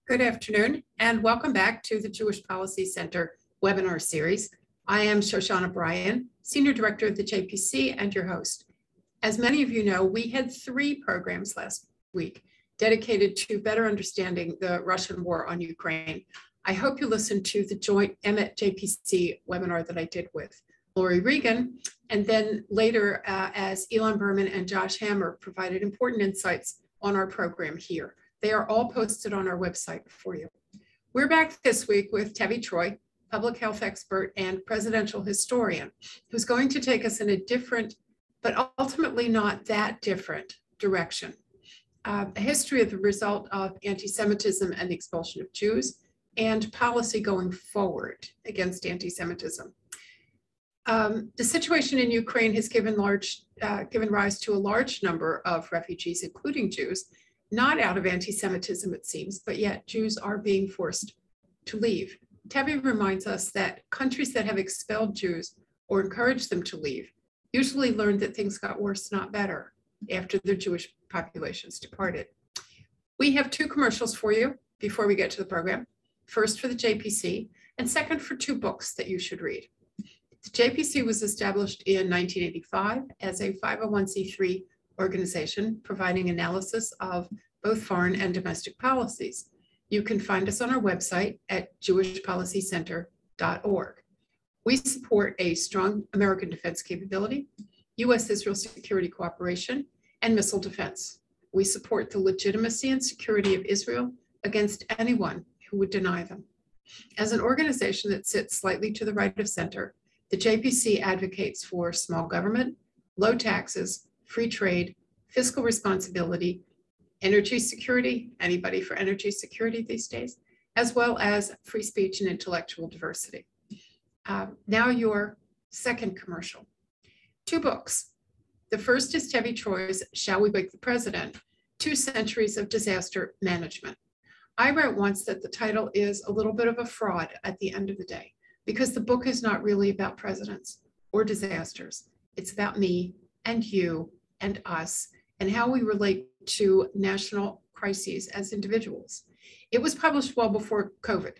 Good afternoon, and welcome back to the Jewish Policy Center webinar series. I am Shoshana Bryan, Senior Director of the JPC and your host. As many of you know, we had 3 programs last week dedicated to better understanding the Russian war on Ukraine. I hope you listened to the joint Emet JPC webinar that I did with Lori Regan, and then later as Elon Berman and Josh Hammer provided important insights on our program here. They are all posted on our website for you. We're back this week with Tevi Troy, public health expert and presidential historian, who's going to take us in a different, but ultimately not that different direction. A history of the result of anti-Semitism and the expulsion of Jews, and policy going forward against anti-Semitism. The situation in Ukraine has given rise to a large number of refugees, including Jews, not out of anti-Semitism, it seems, but yet Jews are being forced to leave. Tevi reminds us that countries that have expelled Jews or encouraged them to leave usually learned that things got worse, not better, after the Jewish populations departed. We have 2 commercials for you before we get to the program. First for the JPC, and second for 2 books that you should read. The JPC was established in 1985 as a 501c3 organization providing analysis of both foreign and domestic policies. You can find us on our website at jewishpolicycenter.org. We support a strong American defense capability, U.S.-Israel security cooperation, and missile defense. We support the legitimacy and security of Israel against anyone who would deny them. As an organization that sits slightly to the right of center, the JPC advocates for small government, low taxes, free trade, fiscal responsibility, energy security, anybody for energy security these days, as well as free speech and intellectual diversity. Now your second commercial. 2 books. The first is Tevi Troy's Shall We Wake the President? 2 Centuries of Disaster Management. I wrote once that the title is a little bit of a fraud at the end of the day, because the book is not really about presidents or disasters. It's about me and you and us and how we relate to national crises as individuals. It was published well before COVID,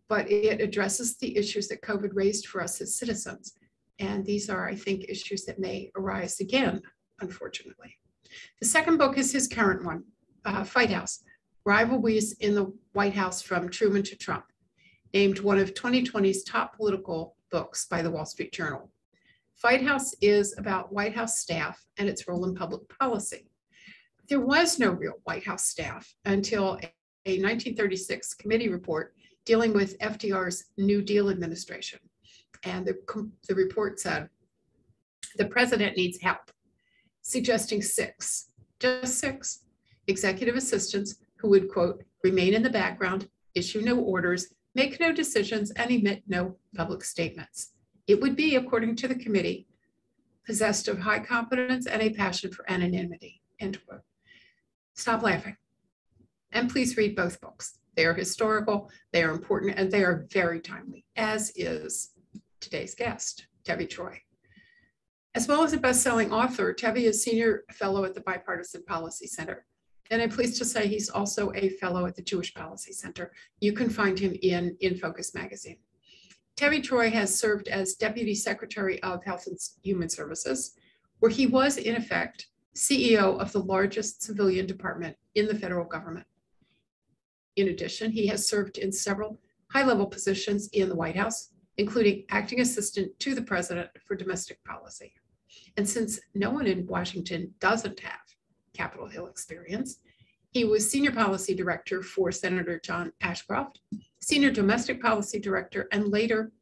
but it addresses the issues that COVID raised for us as citizens. And these are, I think, issues that may arise again, unfortunately. The second book is his current one, Fight House, Rivalries in the White House from Truman to Trump, named one of 2020's top political books by the Wall Street Journal. Fight House is about White House staff and its role in public policy. There was no real White House staff until a 1936 committee report dealing with FDR's New Deal administration. And the report said, the president needs help, suggesting 6, just 6, executive assistants who would, quote, remain in the background, issue no orders, make no decisions, and emit no public statements. It would be, according to the committee, possessed of high competence and a passion for anonymity, end quote. Stop laughing. And please read both books. They are historical, they are important, and they are very timely, as is today's guest, Tevi Troy. As well as a best-selling author, Tevi is Senior Fellow at the Bipartisan Policy Center. And I'm pleased to say he's also a fellow at the Jewish Policy Center. You can find him in Focus magazine. Tevi Troy has served as Deputy Secretary of Health and Human Services, where he was, in effect, CEO of the largest civilian department in the federal government. In addition, he has served in several high-level positions in the White House, including acting assistant to the president for domestic policy. And since no one in Washington doesn't have Capitol Hill experience, he was Senior Policy Director for Senator John Ashcroft, Senior Domestic Policy Director, and later,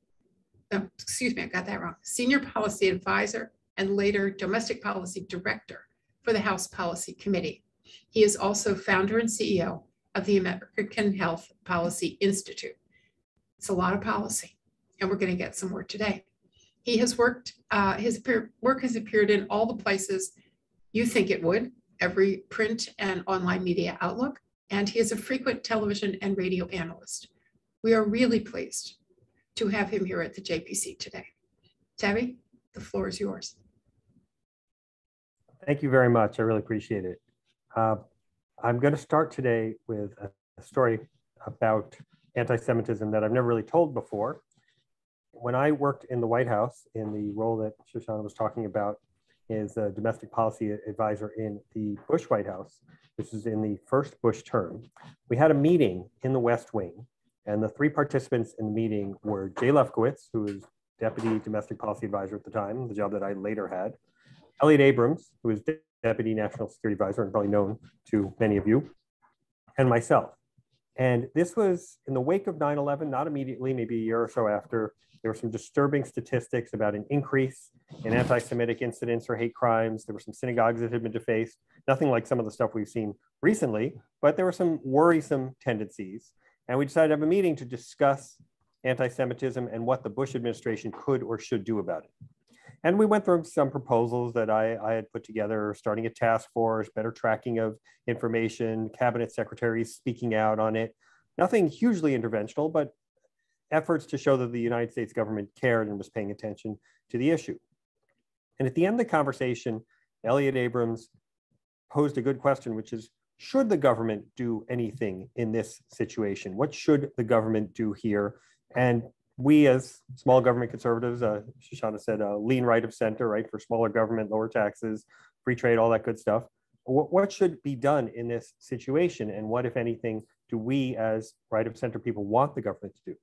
Senior Policy Advisor, and later Domestic Policy Director for the House Policy Committee. He is also founder and CEO of the American Health Policy Institute. It's a lot of policy, and we're going to get some more today. He has worked, his work has appeared in all the places you think it would, every print and online media outlook, and he is a frequent television and radio analyst. We are really pleased to have him here at the JPC today. Tevi, the floor is yours. Thank you very much. I really appreciate it. I'm going to start today with a story about anti-Semitism that I've never really told before. When I worked in the White House in the role that Shoshana was talking about as a domestic policy advisor in the Bush White House, this is in the first Bush term, we had a meeting in the West Wing, and the three participants in the meeting were Jay Lefkowitz, who was Deputy Domestic Policy Advisor at the time, the job that I later had, Elliot Abrams, who was Deputy National Security Advisor and probably known to many of you, and myself. And this was in the wake of 9/11, not immediately, maybe a year or so after. There were some disturbing statistics about an increase in anti-Semitic incidents or hate crimes. There were some synagogues that had been defaced, nothing like some of the stuff we've seen recently, but there were some worrisome tendencies. And we decided to have a meeting to discuss anti-Semitism and what the Bush administration could or should do about it. And we went through some proposals that I had put together, starting a task force, better tracking of information, cabinet secretaries speaking out on it. Nothing hugely interventional, but efforts to show that the United States government cared and was paying attention to the issue. And at the end of the conversation, Elliot Abrams posed a good question, which is, should the government do anything in this situation? What should the government do here? And we as small government conservatives, Shoshana said, lean right of center, right, for smaller government, lower taxes, free trade, all that good stuff. What should be done in this situation? And what, if anything, do we as right of center people want the government to do?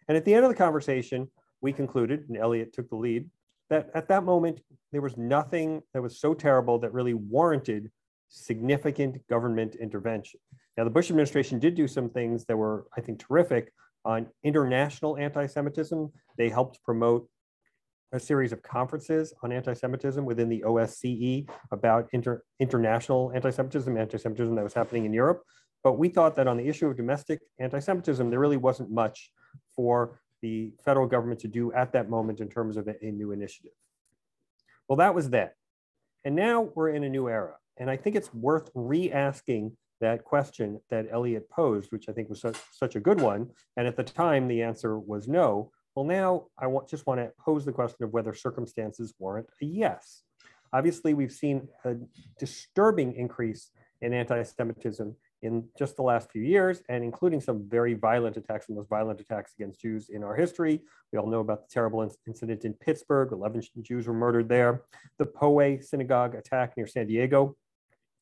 And at the end of the conversation, we concluded, and Elliot took the lead, that at that moment, there was nothing that was so terrible that really warranted significant government intervention. Now, the Bush administration did do some things that were, I think, terrific on international anti-Semitism. They helped promote a series of conferences on anti-Semitism within the OSCE about international anti-Semitism that was happening in Europe. But we thought that on the issue of domestic anti-Semitism, there really wasn't much for the federal government to do at that moment in terms of a new initiative. Well, that was that. And now we're in a new era. And I think it's worth re-asking that question that Elliot posed, which I think was such a good one. And at the time, the answer was no. Well, now I just want to pose the question of whether circumstances warrant a yes. Obviously, we've seen a disturbing increase in anti-Semitism in just the last few years, and including some very violent attacks, the most violent attacks against Jews in our history. We all know about the terrible incident in Pittsburgh. 11 Jews were murdered there. The Poway synagogue attack near San Diego,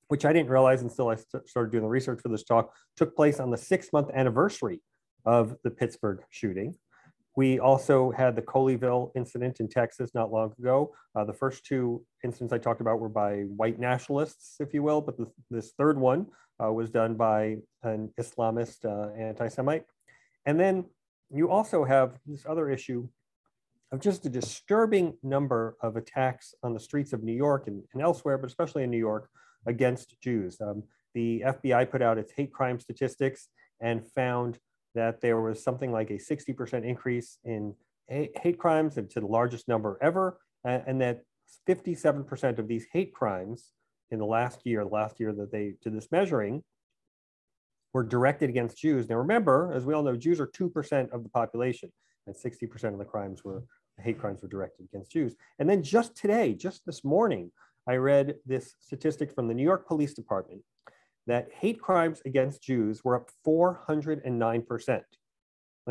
which I didn't realize until I started doing the research for this talk, took place on the 6-month anniversary of the Pittsburgh shooting. We also had the Colleyville incident in Texas not long ago. The first two incidents I talked about were by white nationalists, if you will, but this third one was done by an Islamist anti-Semite. And then you also have this other issue of just a disturbing number of attacks on the streets of New York and elsewhere, but especially in New York, against Jews. The FBI put out its hate crime statistics and found that there was something like a 60% increase in hate crimes, and to the largest number ever, and that 57% of these hate crimes in the last year that they did this measuring, were directed against Jews. Now remember, as we all know, Jews are 2% of the population, and 60% of the hate crimes were directed against Jews. And then just today, just this morning, I read this statistic from the New York Police Department that hate crimes against Jews were up 409%. Let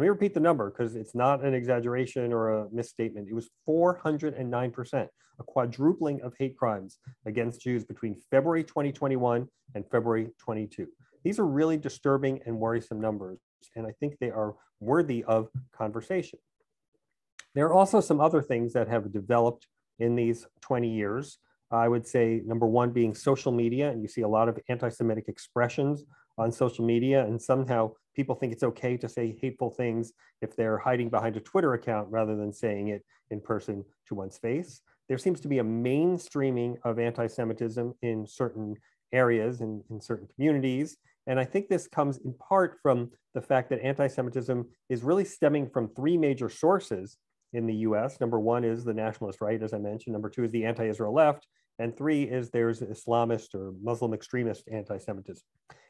me repeat the number because it's not an exaggeration or a misstatement. It was 409%, a quadrupling of hate crimes against Jews between February 2021 and February 22. These are really disturbing and worrisome numbers, and I think they are worthy of conversation. There are also some other things that have developed in these 20 years. I would say number one being social media, and you see a lot of anti-Semitic expressions on social media, and somehow people think it's okay to say hateful things if they're hiding behind a Twitter account rather than saying it in person to one's face. There seems to be a mainstreaming of anti-Semitism in certain areas and in certain communities. And I think this comes in part from the fact that anti-Semitism is really stemming from three major sources in the US. Number one is the nationalist right, as I mentioned. Number two is the anti-Israel left. And three is there's Islamist or Muslim extremist anti-Semitism.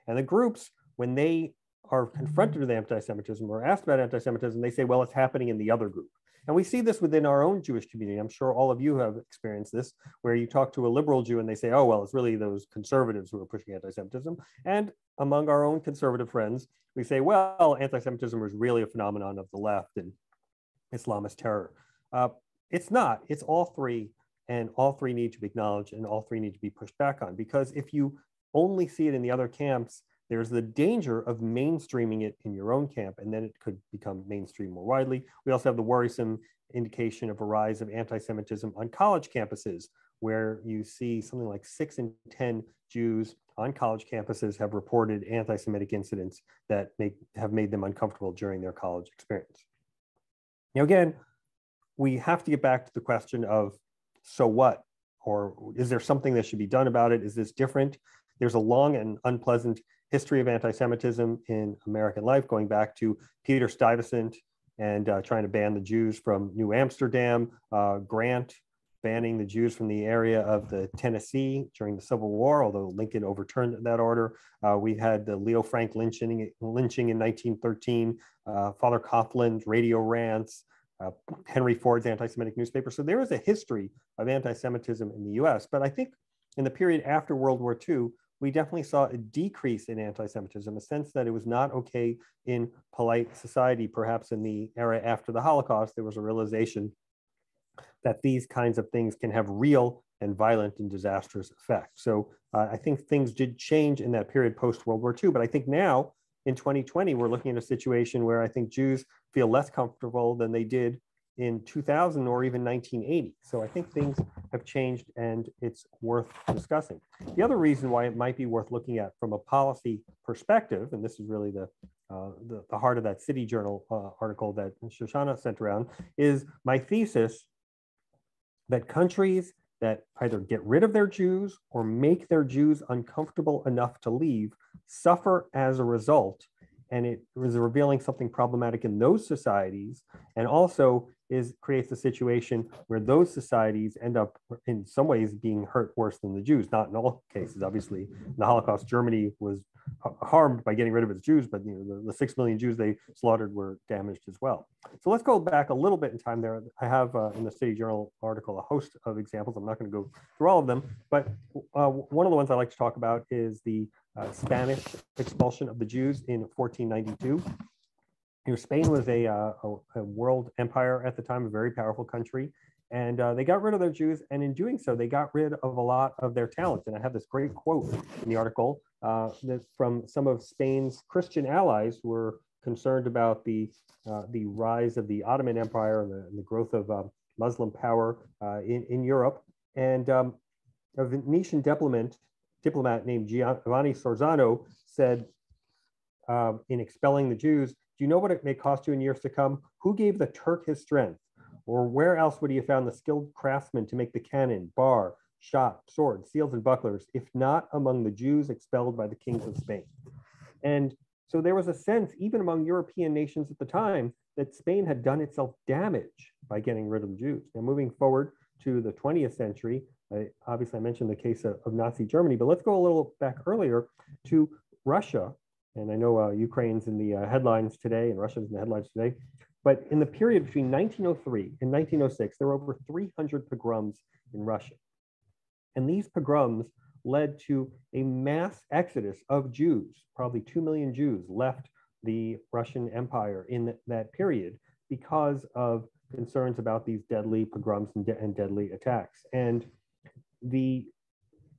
And the groups, when they are confronted with anti-Semitism or asked about anti-Semitism, they say, well, it's happening in the other group. And we see this within our own Jewish community. I'm sure all of you have experienced this, where you talk to a liberal Jew and they say, oh, well, it's really those conservatives who are pushing anti-Semitism. And among our own conservative friends, we say, well, anti-Semitism was really a phenomenon of the left and Islamist terror. It's not. It's all three, and all three need to be acknowledged and all three need to be pushed back on. Because if you only see it in the other camps, there's the danger of mainstreaming it in your own camp, and then it could become mainstream more widely. We also have the worrisome indication of a rise of anti-Semitism on college campuses, where you see something like 6 in 10 Jews on college campuses have reported anti-Semitic incidents that have made them uncomfortable during their college experience. Now, again, we have to get back to the question of, so what? Or is there something that should be done about it? Is this different? There's a long and unpleasant history of anti-Semitism in American life, going back to Peter Stuyvesant and trying to ban the Jews from New Amsterdam, Grant banning the Jews from the area of the Tennessee during the Civil War, although Lincoln overturned that order. We had the Leo Frank lynching in 1913, Father Coughlin's radio rants, Henry Ford's anti-Semitic newspaper. So there is a history of anti-Semitism in the US, but I think in the period after World War II, we definitely saw a decrease in anti-Semitism, a sense that it was not okay in polite society. Perhaps in the era after the Holocaust, there was a realization that these kinds of things can have real and violent and disastrous effects. So I think things did change in that period post-World War II, but I think now in 2020, we're looking at a situation where I think Jews feel less comfortable than they did in 2000 or even 1980. So I think things have changed and it's worth discussing. The other reason why it might be worth looking at from a policy perspective, and this is really the heart of that City Journal article that Shoshana sent around, is my thesis that countries that either get rid of their Jews or make their Jews uncomfortable enough to leave suffer as a result. And it is revealing something problematic in those societies, and also creates a situation where those societies end up in some ways being hurt worse than the Jews. Not in all cases, obviously. In the Holocaust, Germany was harmed by getting rid of its Jews, but the 6 million Jews they slaughtered were damaged as well. So let's go back a little bit in time there. I have in the City Journal article a host of examples. I'm not going to go through all of them, but one of the ones I like to talk about is the Spanish expulsion of the Jews in 1492. Spain was a world empire at the time, a very powerful country, and they got rid of their Jews, and in doing so, they got rid of a lot of their talent. And I have this great quote in the article from some of Spain's Christian allies who were concerned about the rise of the Ottoman Empire and the growth of Muslim power in Europe. And a Venetian diplomat named Giovanni Sorzano said, in expelling the Jews, do you know what it may cost you in years to come? Who gave the Turk his strength? Or where else would he have found the skilled craftsmen to make the cannon, bar, shot, sword, seals, and bucklers, if not among the Jews expelled by the kings of Spain? And so there was a sense, even among European nations at the time, that Spain had done itself damage by getting rid of the Jews. Now, moving forward to the 20th century, obviously I mentioned the case of Nazi Germany, but let's go a little back earlier to Russia. And I know Ukraine's in the headlines today and Russia's in the headlines today. But in the period between 1903 and 1906, there were over 300 pogroms in Russia. And these pogroms led to a mass exodus of Jews. Probably 2 million Jews left the Russian Empire in that period because of concerns about these deadly pogroms and deadly attacks. And the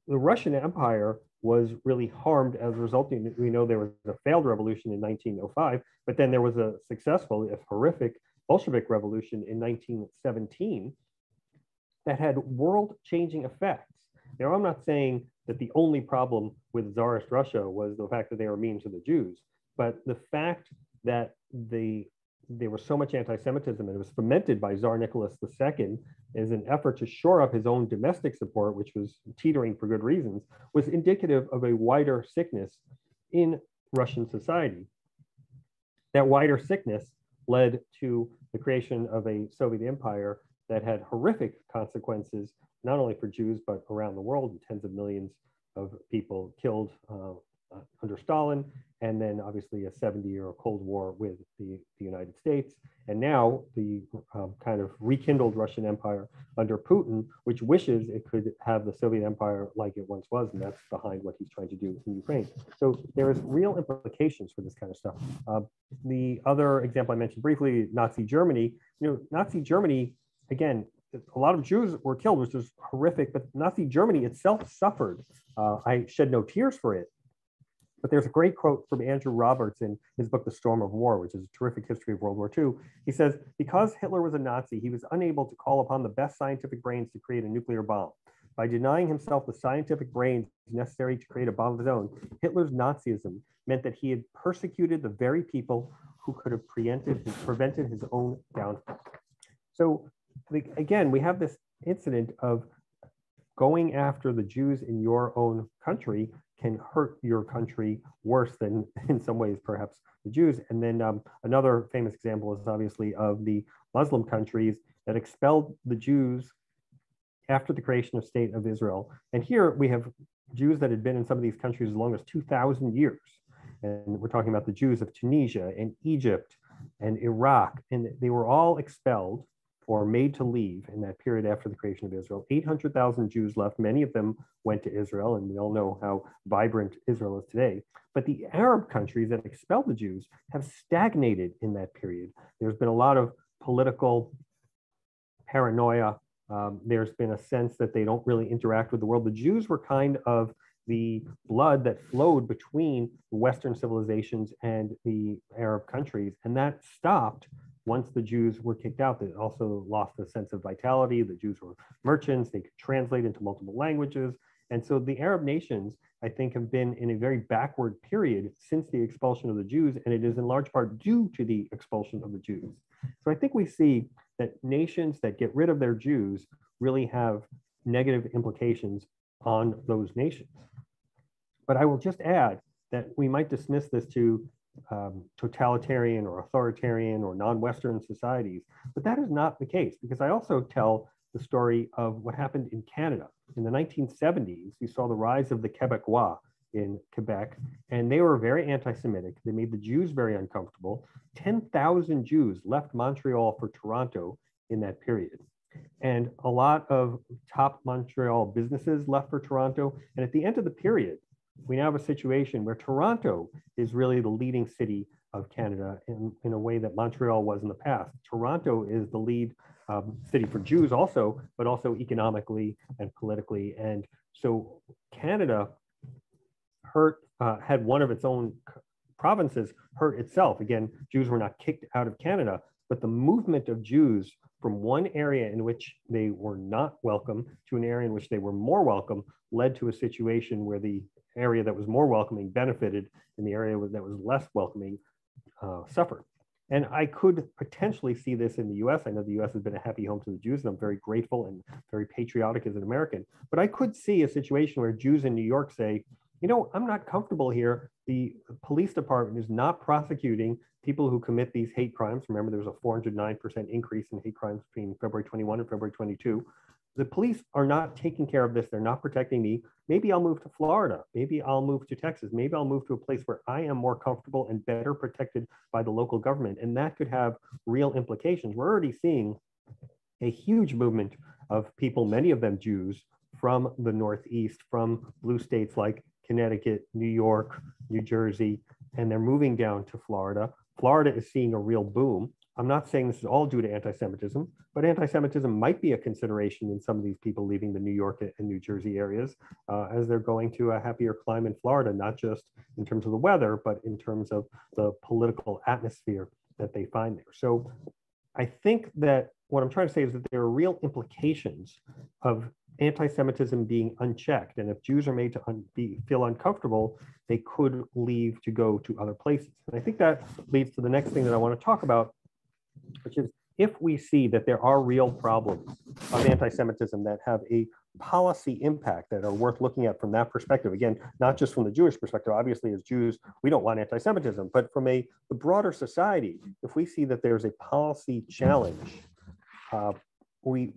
Russian Empire was really harmed as a result. We know there was a failed revolution in 1905, but then there was a successful, if horrific, Bolshevik revolution in 1917 that had world-changing effects. Now, I'm not saying that the only problem with Tsarist Russia was the fact that they were mean to the Jews, but the fact that there was so much anti-Semitism and it was fomented by Tsar Nicholas II as an effort to shore up his own domestic support, which was teetering for good reasons, was indicative of a wider sickness in Russian society. That wider sickness led to the creation of a Soviet empire that had horrific consequences, not only for Jews, but around the world, and tens of millions of people killed under Stalin, and then obviously a 70-year Cold War with the United States, and now the kind of rekindled Russian Empire under Putin, which wishes it could have the Soviet Empire like it once was, and that's behind what he's trying to do in Ukraine. So there is real implications for this kind of stuff. The other example I mentioned briefly, Nazi Germany. Nazi Germany, again, a lot of Jews were killed, which is horrific, but Nazi Germany itself suffered. I shed no tears for it. But there's a great quote from Andrew Roberts in his book, The Storm of War, which is a terrific history of World War II. He says, because Hitler was a Nazi, he was unable to call upon the best scientific brains to create a nuclear bomb. By denying himself the scientific brains necessary to create a bomb of his own, Hitler's Nazism meant that he had persecuted the very people who could have prevented his own downfall. So again, we have this incident of going after the Jews in your own country can hurt your country worse than, in some ways, perhaps the Jews. And then another famous example is obviously of the Muslim countries that expelled the Jews after the creation of State of Israel. And here we have Jews that had been in some of these countries as long as 2,000 years. And we're talking about the Jews of Tunisia and Egypt and Iraq, and they were all expelled or made to leave in that period after the creation of Israel. 800,000 Jews left. Many of them went to Israel, and we all know how vibrant Israel is today. But the Arab countries that expelled the Jews have stagnated in that period. There's been a lot of political paranoia. There's been a sense that they don't really interact with the world. The Jews were kind of the blood that flowed between the Western civilizations and the Arab countries, and that stopped once the Jews were kicked out. They also lost a sense of vitality. The Jews were merchants. They could translate into multiple languages. And so the Arab nations, I think, have been in a very backward period since the expulsion of the Jews, and it is in large part due to the expulsion of the Jews. So I think we see that nations that get rid of their Jews really have negative implications on those nations. But I will just add that we might dismiss this to totalitarian or authoritarian or non-Western societies, but that is not the case, because I also tell the story of what happened in Canada. In the 1970s, you saw the rise of the Quebecois in Quebec, and they were very anti-Semitic. They made the Jews very uncomfortable. 10,000 Jews left Montreal for Toronto in that period. And a lot of top Montreal businesses left for Toronto. And at the end of the period, we now have a situation where Toronto is really the leading city of Canada in a way that Montreal was in the past. Toronto is the lead city for Jews also, but also economically and politically. And so Canada had one of its own provinces hurt itself. Again, Jews were not kicked out of Canada, but the movement of Jews from one area in which they were not welcome to an area in which they were more welcome led to a situation where the area that was more welcoming benefited and the area that was less welcoming suffered. And I could potentially see this in the US. I know the US has been a happy home to the Jews, and I'm very grateful and very patriotic as an American. But I could see a situation where Jews in New York say, you know, I'm not comfortable here. The police department is not prosecuting people who commit these hate crimes. Remember, there was a 409% increase in hate crimes between February 21 and February 22. The police are not taking care of this. They're not protecting me. Maybe I'll move to Florida. Maybe I'll move to Texas. Maybe I'll move to a place where I am more comfortable and better protected by the local government. And that could have real implications. We're already seeing a huge movement of people, many of them Jews, from the Northeast, from blue states like Connecticut, New York, New Jersey, and they're moving down to Florida. Florida is seeing a real boom. I'm not saying this is all due to anti-Semitism, but anti-Semitism might be a consideration in some of these people leaving the New York and New Jersey areas as they're going to a happier climate in Florida, not just in terms of the weather, but in terms of the political atmosphere that they find there. So I think that what I'm trying to say is that there are real implications of anti-Semitism being unchecked. And if Jews are made to feel uncomfortable, they could leave to go to other places. And I think that leads to the next thing that I want to talk about, which is if we see that there are real problems of anti-Semitism that have a policy impact that are worth looking at from that perspective, again, not just from the Jewish perspective, obviously as Jews, we don't want anti-Semitism, but from the broader society, if we see that there's a policy challenge, we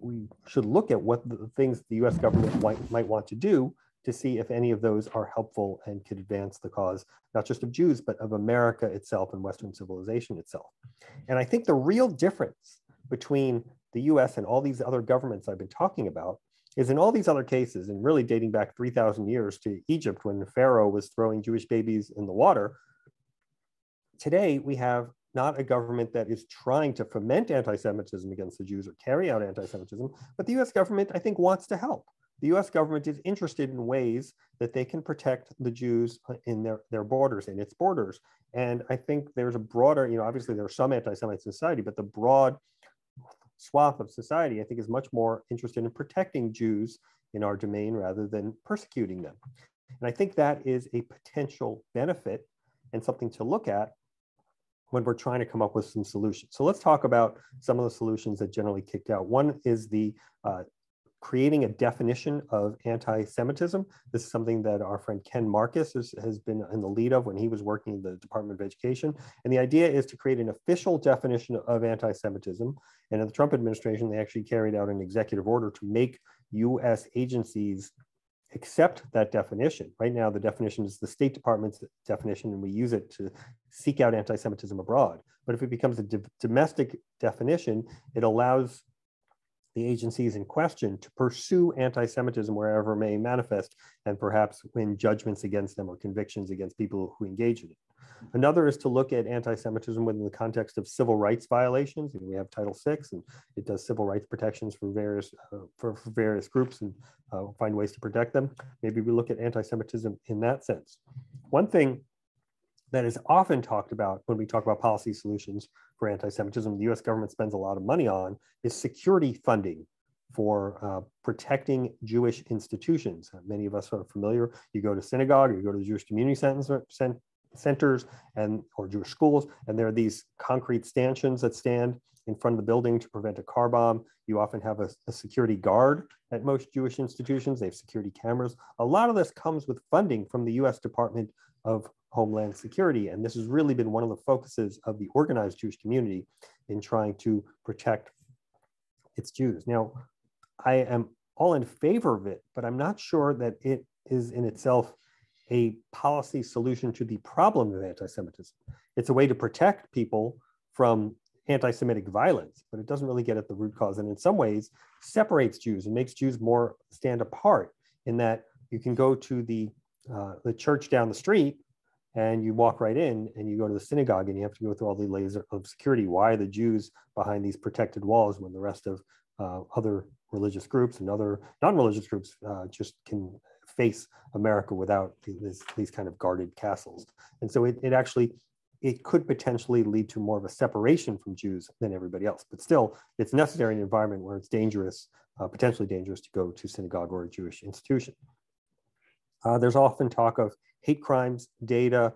should look at what the things the US government might want to do to see if any of those are helpful and could advance the cause, not just of Jews, but of America itself and Western civilization itself. And I think the real difference between the US and all these other governments I've been talking about is in all these other cases, and really dating back 3,000 years to Egypt when Pharaoh was throwing Jewish babies in the water, today we have not a government that is trying to foment anti-Semitism against the Jews or carry out anti-Semitism, but the US government, I think, wants to help. The US government is interested in ways that they can protect the Jews in their borders, in its borders. And I think there's a broader, obviously there are some anti-Semites in society, but the broad swath of society, I think, is much more interested in protecting Jews in our domain rather than persecuting them. And I think that is a potential benefit and something to look at when we're trying to come up with some solutions. So let's talk about some of the solutions that generally kicked out. One is the creating a definition of anti-Semitism. This is something that our friend Ken Marcus has been in the lead of when he was working in the Department of Education. And the idea is to create an official definition of anti-Semitism. And in the Trump administration, they actually carried out an executive order to make US agencies accept that definition. Right now, the definition is the State Department's definition, and we use it to seek out anti-Semitism abroad. But if it becomes a domestic definition, it allows the agencies in question to pursue anti-Semitism wherever it may manifest, and perhaps win judgments against them or convictions against people who engage in it. Another is to look at anti-Semitism within the context of civil rights violations. We have Title VI, and it does civil rights protections for various groups and find ways to protect them. Maybe we look at anti-Semitism in that sense. One thing that is often talked about when we talk about policy solutions for anti-Semitism, the US government spends a lot of money on, is security funding for protecting Jewish institutions. Many of us are familiar. You go to synagogue, or you go to the Jewish community centers or Jewish schools, and there are these concrete stanchions that stand in front of the building to prevent a car bomb. You often have a security guard at most Jewish institutions. They have security cameras. A lot of this comes with funding from the US Department of Homeland Security. And this has really been one of the focuses of the organized Jewish community in trying to protect its Jews. Now, I am all in favor of it, but I'm not sure that it is in itself a policy solution to the problem of anti-Semitism. It's a way to protect people from anti-Semitic violence, but it doesn't really get at the root cause. And in some ways separates Jews and makes Jews more stand apart, in that you can go to the church down the street and you walk right in, and you go to the synagogue and you have to go through all the layers of security. Why are the Jews behind these protected walls when the rest of other religious groups and other non-religious groups just can face America without these kind of guarded castles? And so it could potentially lead to more of a separation from Jews than everybody else. But still, it's necessary in an environment where it's dangerous, potentially dangerous, to go to synagogue or a Jewish institution. There's often talk of hate crimes data,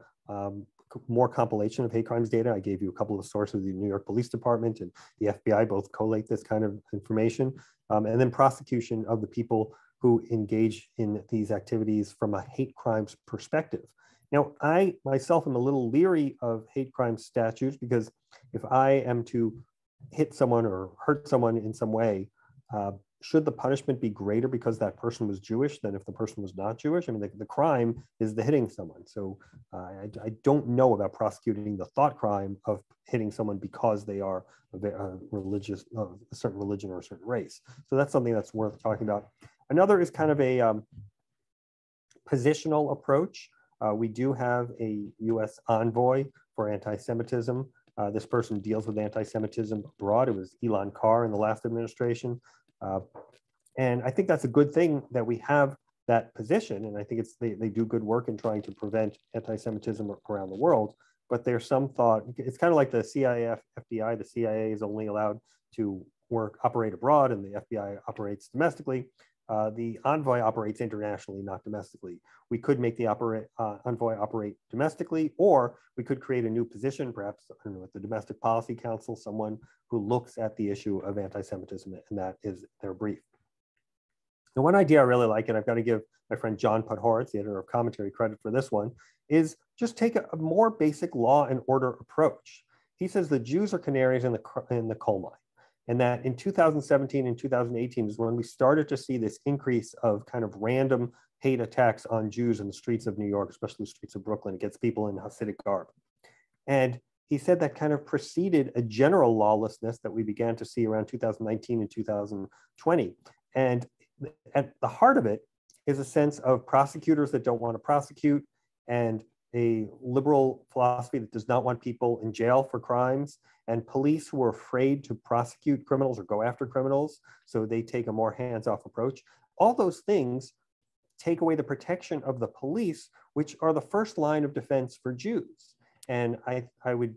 more compilation of hate crimes data. I gave you a couple of sources. The New York Police Department and the FBI both collate this kind of information. And then prosecution of the people who engage in these activities from a hate crimes perspective. Now, I myself am a little leery of hate crime statutes, because if I am to hit someone or hurt someone in some way, should the punishment be greater because that person was Jewish than if the person was not Jewish? I mean, the crime is the hitting someone. So I don't know about prosecuting the thought crime of hitting someone because they are a certain religion or a certain race. So that's something that's worth talking about. Another is kind of a positional approach. We do have a US envoy for anti-Semitism. This person deals with anti-Semitism abroad. It was Elon Carr in the last administration. And I think that's a good thing that we have that position. And I think they do good work in trying to prevent anti-Semitism around the world. But there's some thought, it's kind of like the CIA, FBI. The CIA is only allowed to operate abroad, and the FBI operates domestically. The envoy operates internationally, not domestically. We could make the envoy operate domestically, or we could create a new position, perhaps, I don't know, at the Domestic Policy Council, someone who looks at the issue of anti-Semitism, and that is their brief. Now, one idea I really like, and I've got to give my friend John Podhoretz, the editor of Commentary, credit for this one, is just take a more basic law and order approach. He says the Jews are canaries in the coal mine. And that in 2017 and 2018 is when we started to see this increase of kind of random hate attacks on Jews in the streets of New York, especially the streets of Brooklyn, against people in Hasidic garb. And he said that kind of preceded a general lawlessness that we began to see around 2019 and 2020. And at the heart of it is a sense of prosecutors that don't want to prosecute, and a liberal philosophy that does not want people in jail for crimes, and police who are afraid to prosecute criminals or go after criminals, so they take a more hands-off approach. All those things take away the protection of the police, which are the first line of defense for Jews. And I would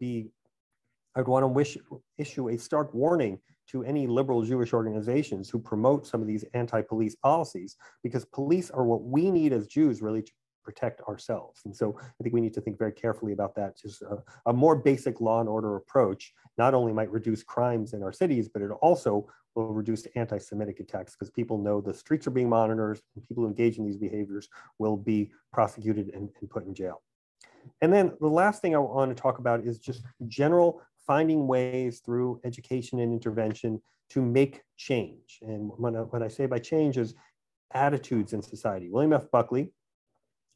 want to issue a stark warning to any liberal Jewish organizations who promote some of these anti-police policies, because police are what we need as Jews really to protect ourselves. And so I think we need to think very carefully about that. Just a more basic law and order approach not only might reduce crimes in our cities, but it also will reduce anti-Semitic attacks, because people know the streets are being monitored and people who engage in these behaviors will be prosecuted and put in jail. And then the last thing I want to talk about is just general finding ways through education and intervention to make change. And what I say by change is attitudes in society. William F. Buckley,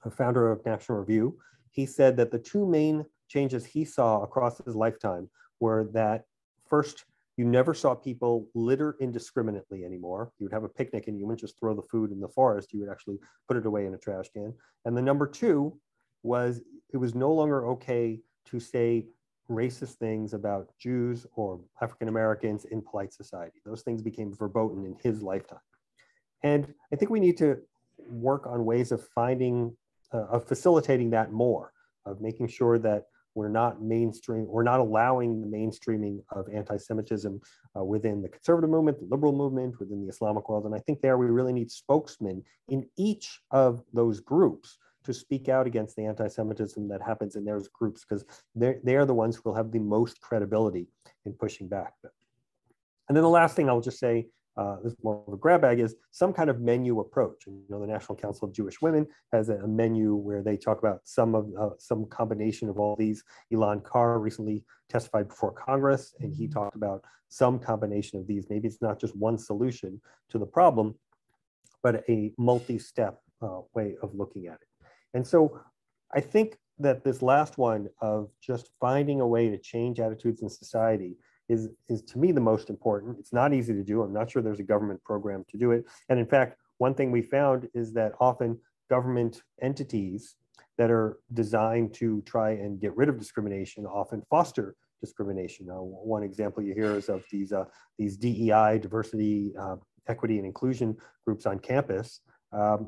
a founder of National Review, he said that the two main changes he saw across his lifetime were that first, you never saw people litter indiscriminately anymore. You would have a picnic and you wouldn't just throw the food in the forest, you would actually put it away in a trash can. And the number two was it was no longer okay to say racist things about Jews or African Americans in polite society. Those things became verboten in his lifetime. And I think we need to work on ways of finding, of facilitating that more, of making sure that we're not allowing the mainstreaming of anti-Semitism within the conservative movement, the liberal movement, within the Islamic world. And I think there we really need spokesmen in each of those groups to speak out against the anti-Semitism that happens in those groups, because they're the ones who will have the most credibility in pushing back. And then the last thing I'll just say, this is more of a grab bag, is some kind of menu approach. You know, the National Council of Jewish Women has a menu where they talk about some combination of all these. Ilan Carr recently testified before Congress, and he talked about some combination of these. Maybe it's not just one solution to the problem, but a multi-step way of looking at it. And so I think that this last one of just finding a way to change attitudes in society is to me the most important. It's not easy to do. I'm not sure there's a government program to do it. And in fact, one thing we found is that often government entities that are designed to try and get rid of discrimination often foster discrimination. One example you hear is of these DEI, diversity, equity, and inclusion groups on campus.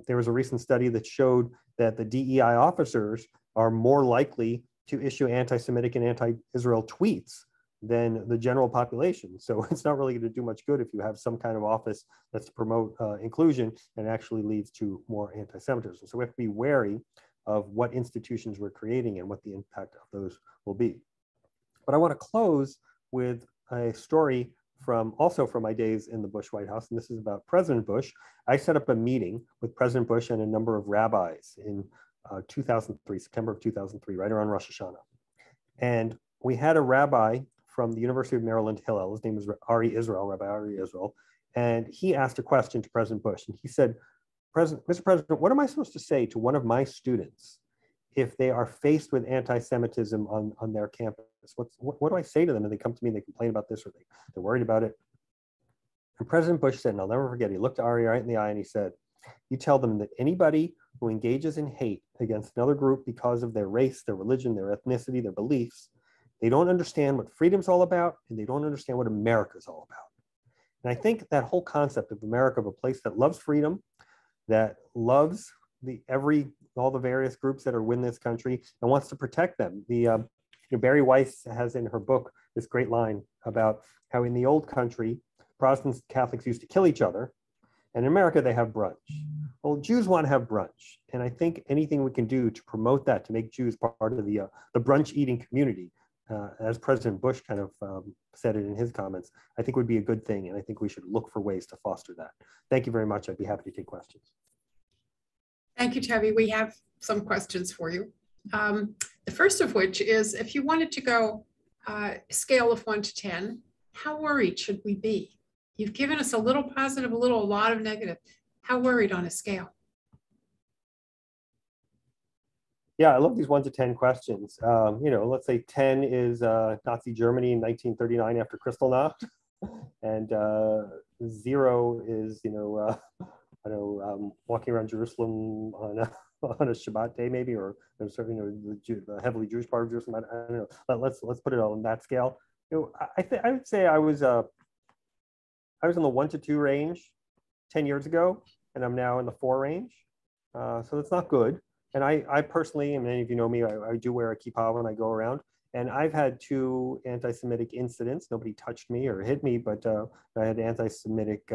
There was a recent study that showed that the DEI officers are more likely to issue anti-Semitic and anti-Israel tweets than the general population. So it's not really going to do much good if you have some kind of office that's to promote inclusion and actually leads to more anti-Semitism. So we have to be wary of what institutions we're creating and what the impact of those will be. But I want to close with a story also from my days in the Bush White House, and this is about President Bush. I set up a meeting with President Bush and a number of rabbis in 2003, September of 2003, right around Rosh Hashanah. And we had a rabbi from the University of Maryland, Hillel. His name is Rabbi Ari Israel. And he asked a question to President Bush. And he said, Mr. President, what am I supposed to say to one of my students if they are faced with anti-Semitism on their campus? What do I say to them? And they come to me and they complain about this, or they're worried about it. And President Bush said, and I'll never forget, he looked Ari right in the eye and he said, you tell them that anybody who engages in hate against another group because of their race, their religion, their ethnicity, their beliefs, they don't understand what freedom's all about, and they don't understand what America's all about. And I think that whole concept of America, of a place that loves freedom, that loves all the various groups that are in this country and wants to protect them. Barry Weiss has in her book this great line about how in the old country, Protestants and Catholics used to kill each other, and in America they have brunch. Well, Jews want to have brunch, and I think anything we can do to promote that, to make Jews part of the brunch eating community, as President Bush kind of said it in his comments, I think would be a good thing, and I think we should look for ways to foster that. Thank you very much. I'd be happy to take questions. Thank you, Tevi. We have some questions for you. The first of which is, if you wanted to go scale of 1 to 10, how worried should we be? You've given us a little positive, a lot of negative. How worried on a scale? Yeah, I love these 1 to 10 questions. Let's say 10 is Nazi Germany in 1939 after Kristallnacht, and 0 is, walking around Jerusalem on a Shabbat day, maybe, or certainly the heavily Jewish part of Jerusalem. I don't know. But let's put it on that scale. I would say I was in the 1 to 2 range 10 years ago, and I'm now in the 4 range. So that's not good. And I personally, and many of you know me, I do wear a kippah when I go around. And I've had 2 anti-Semitic incidents. Nobody touched me or hit me, but I had anti-Semitic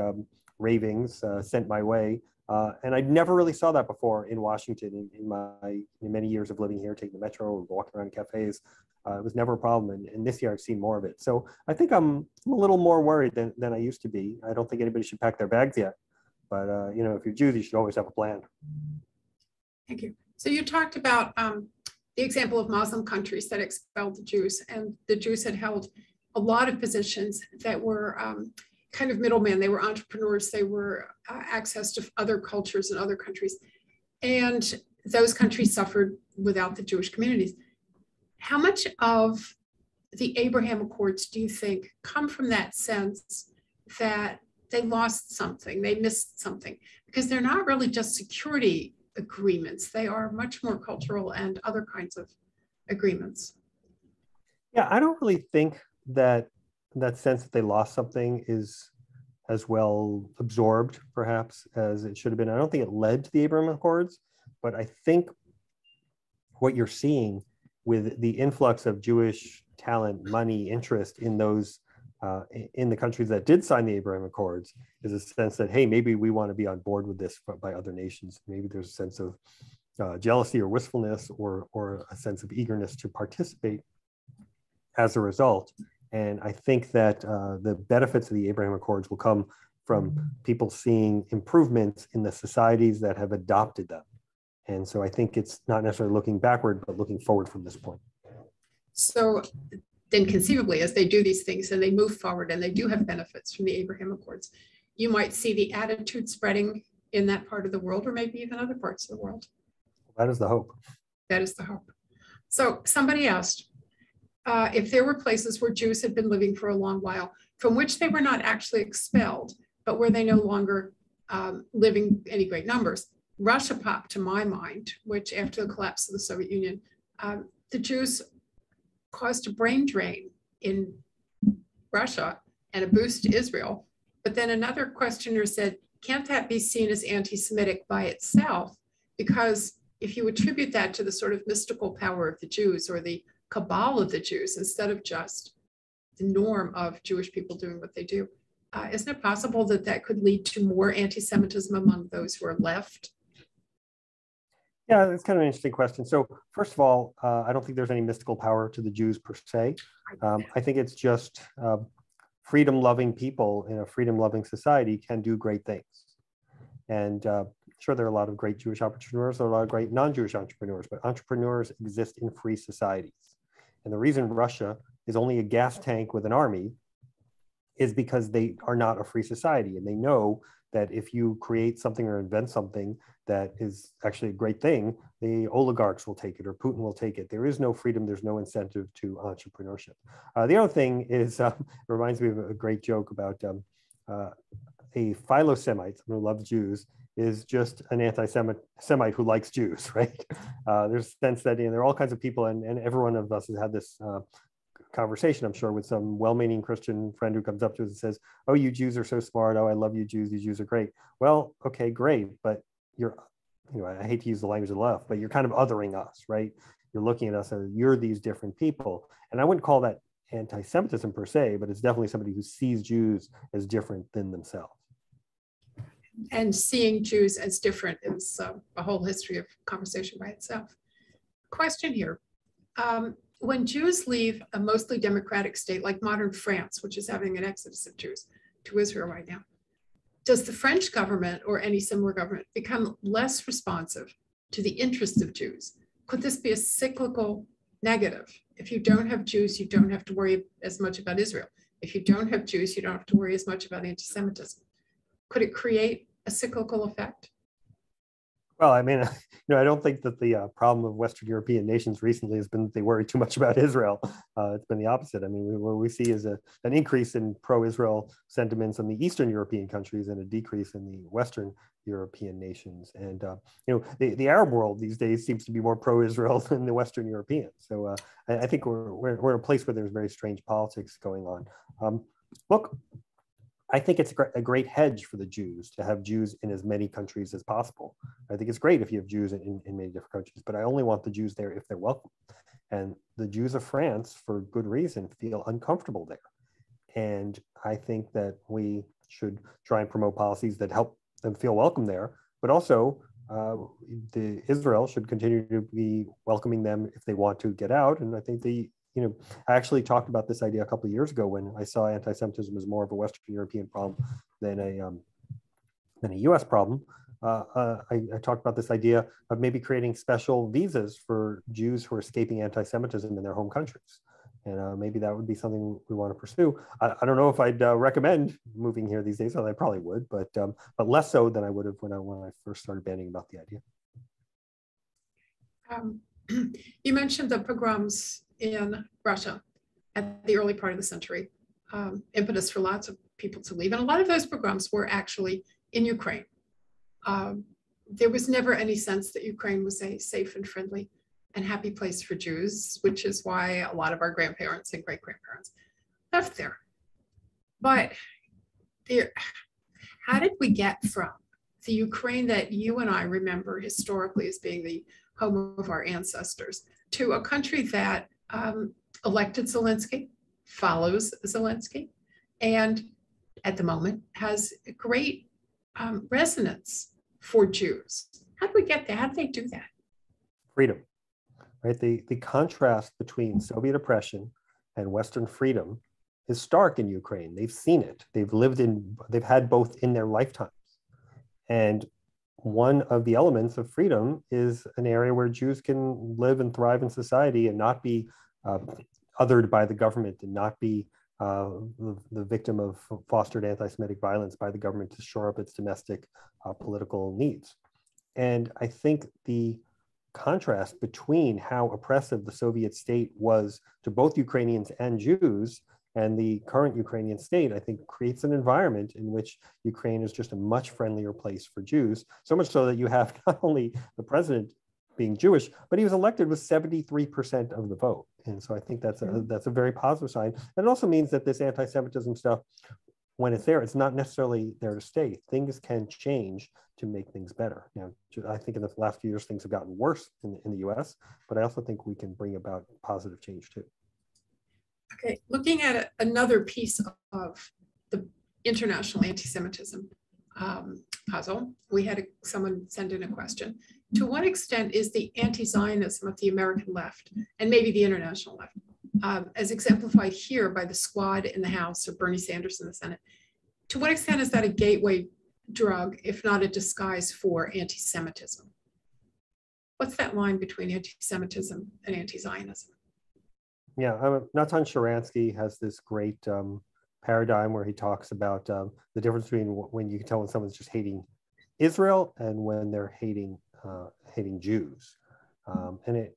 ravings sent my way. And I never really saw that before in Washington in my many years of living here, taking the metro or walking around cafes. It was never a problem. And this year I've seen more of it. So I think I'm a little more worried than I used to be. I don't think anybody should pack their bags yet. But, if you're Jews, you should always have a plan. Thank you. So you talked about the example of Muslim countries that expelled the Jews, and the Jews had held a lot of positions that were kind of middlemen. They were entrepreneurs. They were access to other cultures and other countries. And those countries suffered without the Jewish communities. How much of the Abraham Accords do you think come from that sense that they lost something, they missed something? Because they're not really just security agreements. They are much more cultural and other kinds of agreements. Yeah, I don't really think that sense that they lost something is as well absorbed, perhaps, as it should have been. I don't think it led to the Abraham Accords, but I think what you're seeing with the influx of Jewish talent, money, interest in those in the countries that did sign the Abraham Accords is a sense that, hey, maybe we want to be on board with this by other nations. Maybe there's a sense of jealousy or wistfulness or a sense of eagerness to participate as a result. And I think that the benefits of the Abraham Accords will come from people seeing improvements in the societies that have adopted them. And so I think it's not necessarily looking backward, but looking forward from this point. So then conceivably, as they do these things and they move forward and they do have benefits from the Abraham Accords, you might see the attitude spreading in that part of the world, or maybe even other parts of the world. That is the hope. That is the hope. So somebody asked if there were places where Jews had been living for a long while, from which they were not actually expelled, but where they no longer living any great numbers. Russia popped to my mind, which after the collapse of the Soviet Union, the Jews caused a brain drain in Russia and a boost to Israel. But then another questioner said, can't that be seen as anti-Semitic by itself? Because if you attribute that to the sort of mystical power of the Jews or the cabal of the Jews, instead of just the norm of Jewish people doing what they do, isn't it possible that that could lead to more anti-Semitism among those who are left? Yeah, that's kind of an interesting question. So first of all, I don't think there's any mystical power to the Jews per se. I think it's just freedom-loving people in a freedom-loving society can do great things. And sure, there are a lot of great Jewish entrepreneurs, there are a lot of great non-Jewish entrepreneurs, but entrepreneurs exist in free societies. And the reason Russia is only a gas tank with an army is because they are not a free society. And they know that if you create something or invent something that is actually a great thing, the oligarchs will take it or Putin will take it. There is no freedom, there's no incentive to entrepreneurship. The other thing is, it reminds me of a great joke about a Philo-Semite, someone who loves Jews, is just an anti-Semite who likes Jews, right? There's a sense that there are all kinds of people, and every one of us has had this conversation, I'm sure, with some well-meaning Christian friend who comes up to us and says, oh, you Jews are so smart. Oh, I love you Jews. You Jews are great. Well, okay, great. But you're, I hate to use the language of the left, but you're kind of othering us, right? You're looking at us as you're these different people. And I wouldn't call that anti-Semitism per se, but it's definitely somebody who sees Jews as different than themselves. And seeing Jews as different is a whole history of conversation by itself. Question here. When Jews leave a mostly democratic state like modern France, which is having an exodus of Jews to Israel right now, does the French government or any similar government become less responsive to the interests of Jews? Could this be a cyclical negative? If you don't have Jews, you don't have to worry as much about Israel. If you don't have Jews, you don't have to worry as much about anti-Semitism. Could it create a cyclical effect? Well, I mean, I don't think that the problem of Western European nations recently has been that they worry too much about Israel. It's been the opposite. I mean, what we see is an increase in pro-Israel sentiments in the Eastern European countries and a decrease in the Western European nations. And the Arab world these days seems to be more pro-Israel than the Western Europeans. So I think we're in a place where there's very strange politics going on. Look, I think it's a great hedge for the Jews to have Jews in as many countries as possible. I think it's great if you have Jews in many different countries, but I only want the Jews there if they're welcome. And the Jews of France, for good reason, feel uncomfortable there. And I think that we should try and promote policies that help them feel welcome there, but also Israel should continue to be welcoming them if they want to get out. And I think I actually talked about this idea a couple of years ago when I saw anti-Semitism as more of a Western European problem than a U.S. problem. I talked about this idea of maybe creating special visas for Jews who are escaping anti-Semitism in their home countries. And maybe that would be something we want to pursue. I don't know if I'd recommend moving here these days, although I probably would, but less so than I would have when I first started banning about the idea. You mentioned the pogroms in Russia at the early part of the century, impetus for lots of people to leave. And a lot of those pogroms were actually in Ukraine. There was never any sense that Ukraine was a safe and friendly and happy place for Jews, which is why a lot of our grandparents and great-grandparents left there. But how did we get from the Ukraine that you and I remember historically as being the home of our ancestors to a country that elected Zelensky, follows Zelensky, and at the moment has great resonance for Jews? How did we get there? How did they do that? Freedom, right? The contrast between Soviet oppression and Western freedom is stark in Ukraine. They've seen it. They've had both in their lifetimes. And one of the elements of freedom is an area where Jews can live and thrive in society and not be othered by the government and not be the victim of fostered anti-Semitic violence by the government to shore up its domestic political needs. And I think the contrast between how oppressive the Soviet state was to both Ukrainians and Jews and the current Ukrainian state, I think, creates an environment in which Ukraine is just a much friendlier place for Jews, so much so that you have not only the president being Jewish, but he was elected with 73% of the vote. And so I think that's a very positive sign. And it also means that this anti-Semitism stuff, when it's there, it's not necessarily there to stay. Things can change to make things better. Now, I think in the last few years, things have gotten worse in the US, but I also think we can bring about positive change too. Okay, looking at another piece of the international anti-Semitism puzzle, we had someone send in a question. To what extent is the anti-Zionism of the American left, and maybe the international left, as exemplified here by the squad in the House or Bernie Sanders in the Senate, to what extent is that a gateway drug, if not a disguise for anti-Semitism? What's that line between anti-Semitism and anti-Zionism? Yeah, Natan Sharansky has this great paradigm where he talks about the difference between when you can tell when someone's just hating Israel and when they're hating Jews. And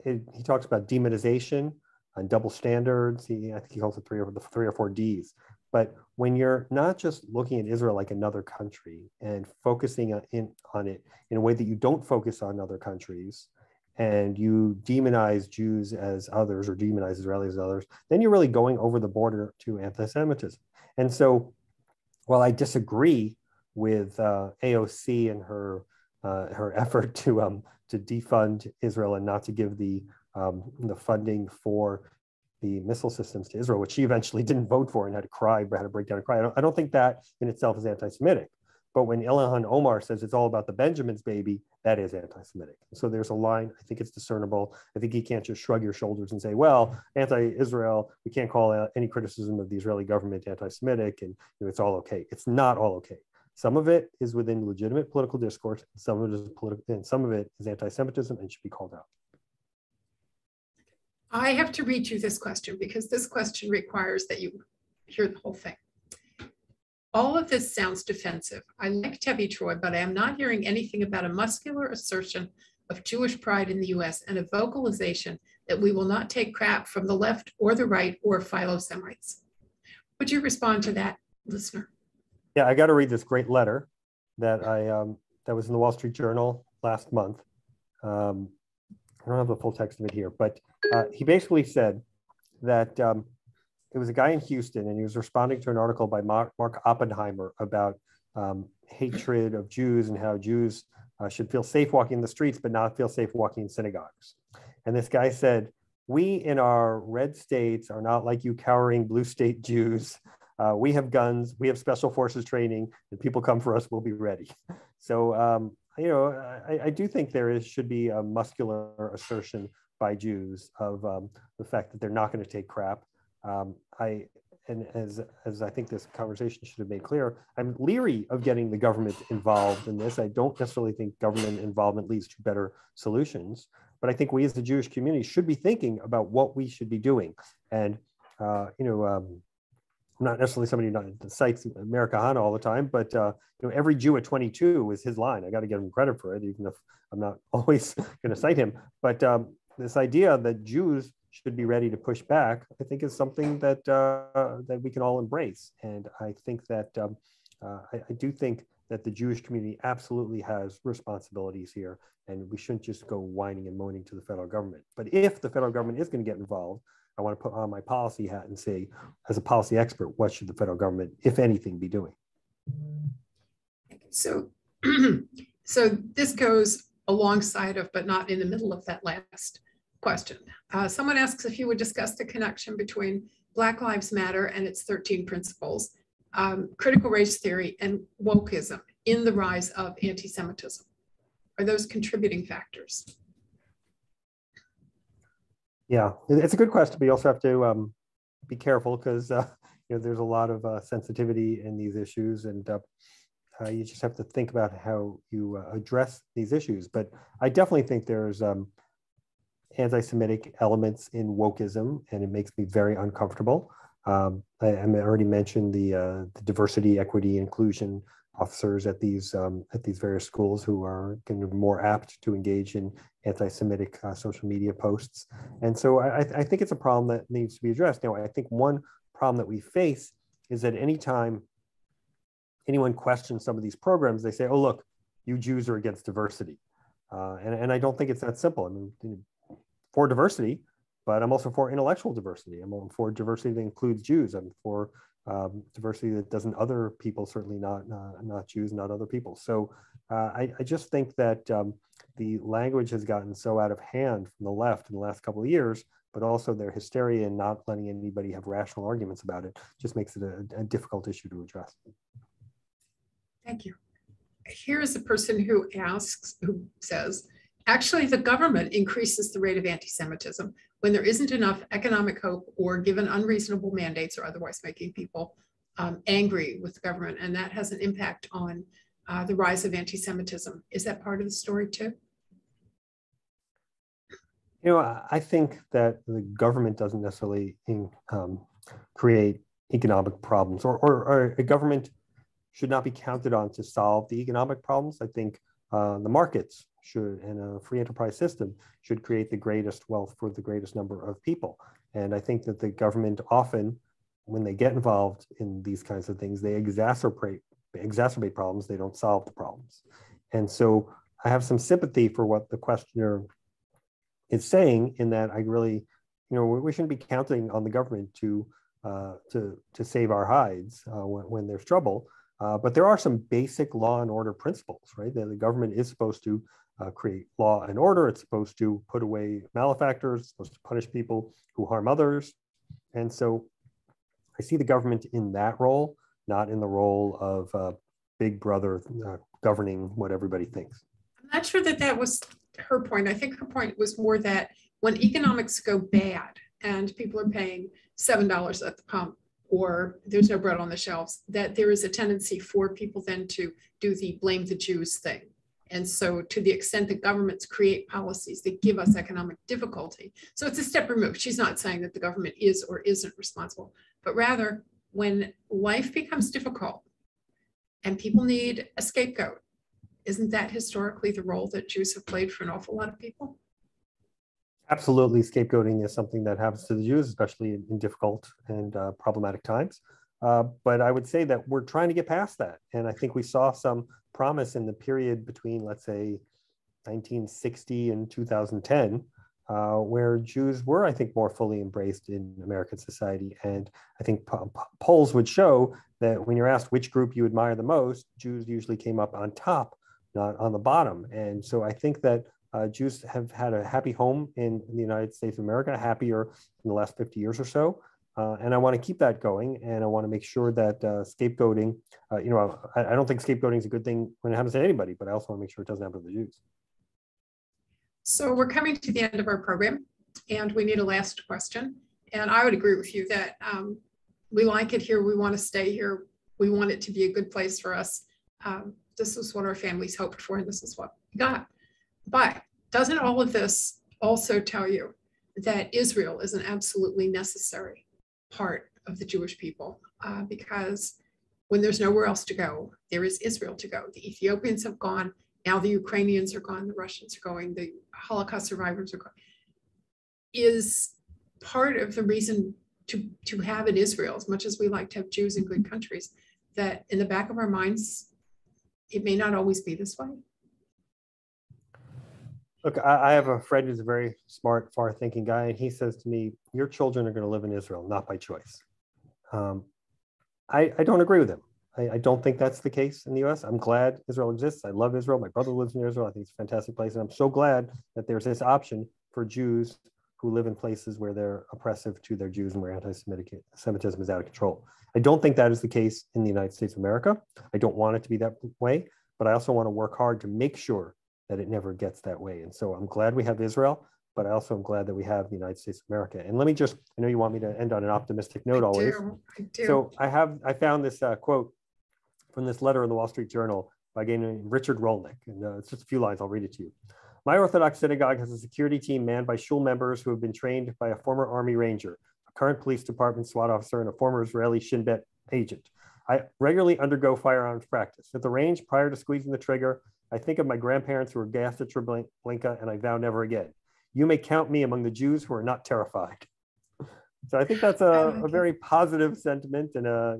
he talks about demonization and double standards. I think he calls it the three or four Ds. But when you're not just looking at Israel like another country and focusing on it in a way that you don't focus on other countries, and you demonize Jews as others or demonize Israelis as others, then you're really going over the border to anti-Semitism. And so while I disagree with AOC and her effort to defund Israel and not to give the funding for the missile systems to Israel, which she eventually didn't vote for and had to cry, had to break down and cry. I don't think that in itself is anti-Semitic. But when Ilhan Omar says it's all about the Benjamins, baby, that is anti-Semitic. So there's a line, I think it's discernible. I think you can't just shrug your shoulders and say, well, anti-Israel, we can't call any criticism of the Israeli government anti-Semitic and it's all okay. It's not all okay. Some of it is within legitimate political discourse, some of it is political, and some of it is anti-Semitism and should be called out. I have to read you this question because this question requires that you hear the whole thing. All of this sounds defensive. I like Tevi Troy, but I am not hearing anything about a muscular assertion of Jewish pride in the US and a vocalization that we will not take crap from the left or the right or Philo-Semites. Would you respond to that, listener? Yeah, I got to read this great letter that that was in the Wall Street Journal last month. I don't have the full text of it here, but he basically said that it was a guy in Houston, and he was responding to an article by Mark Oppenheimer about hatred of Jews and how Jews should feel safe walking in the streets, but not feel safe walking in synagogues. And this guy said, "We in our red states are not like you cowering blue state Jews. We have guns, we have special forces training, and people come for us, we'll be ready." So, I do think should be a muscular assertion by Jews of the fact that they're not going to take crap. As I think this conversation should have made clear, I'm leery of getting the government involved in this. I don't necessarily think government involvement leads to better solutions, but I think we as the Jewish community should be thinking about what we should be doing. And, I'm not necessarily somebody that cites Americana all the time, but every Jew at 22 is his line. I got to give him credit for it, even if I'm not always going to cite him. But this idea that Jews should be ready to push back, I think, is something that that we can all embrace. And I think that I do think that the Jewish community absolutely has responsibilities here, and we shouldn't just go whining and moaning to the federal government. But if the federal government is going to get involved, I want to put on my policy hat and say, as a policy expert, what should the federal government, if anything, be doing? So, so this goes alongside of, but not in the middle of that last question. Someone asks if you would discuss the connection between Black Lives Matter and its 13 principles, critical race theory, and wokeism in the rise of anti-Semitism. Are those contributing factors? Yeah, it's a good question, but you also have to be careful because there's a lot of sensitivity in these issues, and you just have to think about how you address these issues. But I definitely think there's anti-Semitic elements in wokeism, and it makes me very uncomfortable. I already mentioned the diversity, equity, inclusion officers at these various schools who are going to be more apt to engage in anti-Semitic social media posts. And so I think it's a problem that needs to be addressed. Now, I think one problem that we face is that anytime anyone questions some of these programs, they say, "Oh, look, you Jews are against diversity." And I don't think it's that simple. I mean, for diversity, but I'm also for intellectual diversity. I'm for diversity that includes Jews. I'm for diversity that doesn't other people, certainly not Jews, not other people. So I just think that the language has gotten so out of hand from the left in the last couple of years, but also their hysteria and not letting anybody have rational arguments about it just makes it a difficult issue to address. Thank you. Here is a person who says, actually, the government increases the rate of anti-Semitism when there isn't enough economic hope or given unreasonable mandates or otherwise making people angry with the government. And that has an impact on the rise of anti-Semitism. Is that part of the story too? I think that the government doesn't necessarily create economic problems, or a government should not be counted on to solve the economic problems. I think the markets should, and a free enterprise system should create the greatest wealth for the greatest number of people. And I think that the government often, when they get involved in these kinds of things, they exacerbate problems, they don't solve the problems. And so I have some sympathy for what the questioner is saying, in that I really, we shouldn't be counting on the government to save our hides when there's trouble. But there are some basic law and order principles, right? That the government is supposed to create law and order. It's supposed to put away malefactors, it's supposed to punish people who harm others. And so I see the government in that role, not in the role of big brother governing what everybody thinks. I'm not sure that was her point. I think her point was more that when economics go bad and people are paying $7 at the pump, or there's no bread on the shelves, that there is a tendency for people then to do the blame the Jews thing. And so to the extent that governments create policies that give us economic difficulty, so it's a step removed. She's not saying that the government is or isn't responsible, but rather when life becomes difficult and people need a scapegoat. Isn't that historically the role that Jews have played for an awful lot of people? Absolutely, scapegoating is something that happens to the Jews, especially in difficult and problematic times. But I would say that we're trying to get past that. And I think we saw some promise in the period between, let's say, 1960 and 2010, where Jews were, I think, more fully embraced in American society. And I think polls would show that when you're asked which group you admire the most, Jews usually came up on top, not on the bottom. And so I think that Jews have had a happy home in the United States of America, happier in the last 50 years or so. And I want to keep that going. And I want to make sure that scapegoating, I don't think scapegoating is a good thing when it happens to anybody, but I also want to make sure it doesn't happen to the Jews. So we're coming to the end of our program, and we need a last question. And I would agree with you that we like it here. We want to stay here. We want it to be a good place for us. This is what our families hoped for, and this is what we got. But doesn't all of this also tell you that Israel is an absolutely necessary part of the Jewish people? Because when there's nowhere else to go, there is Israel to go. The Ethiopians have gone. Now the Ukrainians are gone. The Russians are going. The Holocaust survivors are going. Is part of the reason to have an Israel, as much as we like to have Jews in good countries, that in the back of our minds, it may not always be this way. Look, I have a friend who's a very smart, far-thinking guy, and he says to me, your children are going to live in Israel, not by choice. I don't agree with him. I don't think that's the case in the US. I'm glad Israel exists. I love Israel. My brother lives in Israel. I think it's a fantastic place. And I'm so glad that there's this option for Jews who live in places where they're oppressive to their Jews and where anti-Semitism is out of control. I don't think that is the case in the United States of America. I don't want it to be that way, but I also want to work hard to make sure that it never gets that way. And so I'm glad we have Israel, but I also am glad that we have the United States of America. And let me just, I know you want me to end on an optimistic note always. I do. So I found this quote from this letter in the Wall Street Journal by a guy named Richard Rolnick. And it's just a few lines, I'll read it to you. My Orthodox synagogue has a security team manned by shul members who have been trained by a former Army Ranger, a current police department SWAT officer, and a former Israeli Shin Bet agent. I regularly undergo firearms practice. At the range, prior to squeezing the trigger, I think of my grandparents who were gassed at Treblinka, and I vow never again. You may count me among the Jews who are not terrified. So I think that's a very positive sentiment and a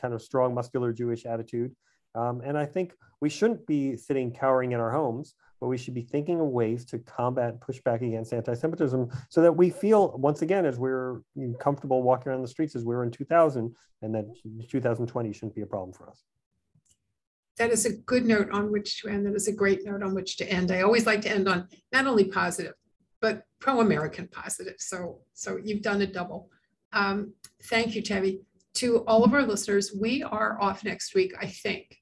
kind of strong, muscular Jewish attitude. And I think we shouldn't be sitting cowering in our homes, but we should be thinking of ways to combat and push back against anti-Semitism so that we feel, once again, as we're comfortable walking around the streets as we were in 2000, and that 2020 shouldn't be a problem for us. That is a good note on which to end. That is a great note on which to end. I always like to end on not only positive, but pro-American positive. So you've done a double. Thank you, Tevi. To all of our listeners, we are off next week, I think.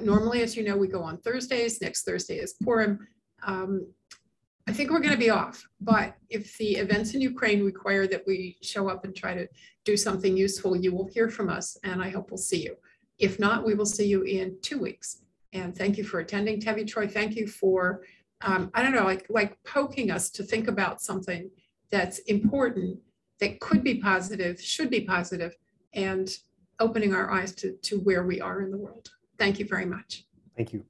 Normally, as you know, we go on Thursdays. Next Thursday is Purim. I think we're going to be off. But if the events in Ukraine require that we show up and try to do something useful, you will hear from us, and I hope we'll see you. If not, we will see you in 2 weeks. And thank you for attending. Tevi Troy, thank you for, like poking us to think about something that's important, that could be positive, should be positive, and opening our eyes to where we are in the world. Thank you very much. Thank you.